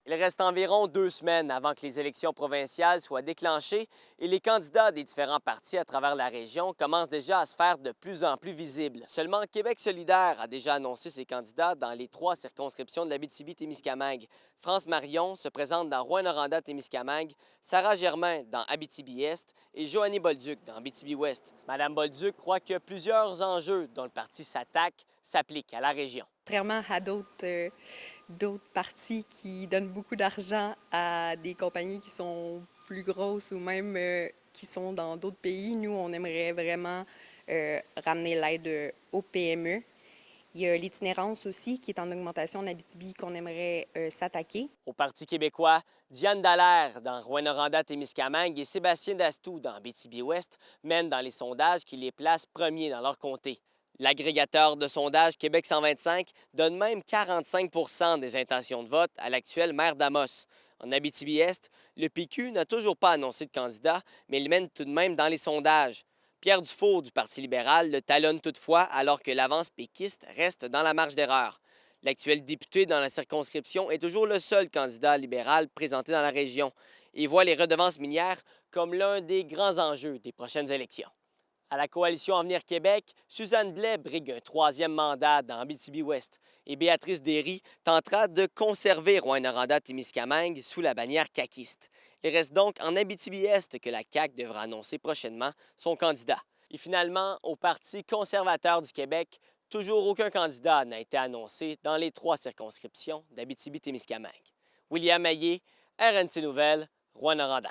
Il reste environ 2 semaines avant que les élections provinciales soient déclenchées et les candidats des différents partis à travers la région commencent déjà à se faire de plus en plus visibles. Seulement, Québec solidaire a déjà annoncé ses candidats dans les 3 circonscriptions de l'Abitibi-Témiscamingue. France Marion se présente dans Rouyn-Noranda-Témiscamingue, Sarah Germain dans Abitibi-Est et Joanie Bolduc dans Abitibi-Ouest. Madame Bolduc croit que plusieurs enjeux dont le parti s'attaque s'appliquent à la région. Contrairement à d'autres partis qui donnent beaucoup d'argent à des compagnies qui sont plus grosses ou même qui sont dans d'autres pays, nous, on aimerait vraiment ramener l'aide aux PME. Il y a l'itinérance aussi qui est en augmentation en Abitibi qu'on aimerait s'attaquer. Au Parti québécois, Diane Dallaire dans Rouyn-Noranda-Témiscamingue et Sébastien Dastou dans Abitibi-Ouest mènent dans les sondages qui les placent premiers dans leur comté. L'agrégateur de sondage Québec 125 donne même 45 des intentions de vote à l'actuel maire d'Amos. En Abitibi-Est, le PQ n'a toujours pas annoncé de candidat, mais il mène tout de même dans les sondages. Pierre Dufault du Parti libéral le talonne toutefois alors que l'avance péquiste reste dans la marge d'erreur. L'actuel député dans la circonscription est toujours le seul candidat libéral présenté dans la région et voit les redevances minières comme l'un des grands enjeux des prochaines élections. À la coalition Avenir Québec, Suzanne Blais brigue un 3e mandat dans Abitibi-Ouest et Béatrice Derry tentera de conserver Rouyn-Noranda-Témiscamingue sous la bannière caquiste. Il reste donc en Abitibi-Est que la CAQ devra annoncer prochainement son candidat. Et finalement, au Parti conservateur du Québec, toujours aucun candidat n'a été annoncé dans les 3 circonscriptions d'Abitibi-Témiscamingue. William Maillé, RNC Nouvelles, Rouyn-Noranda.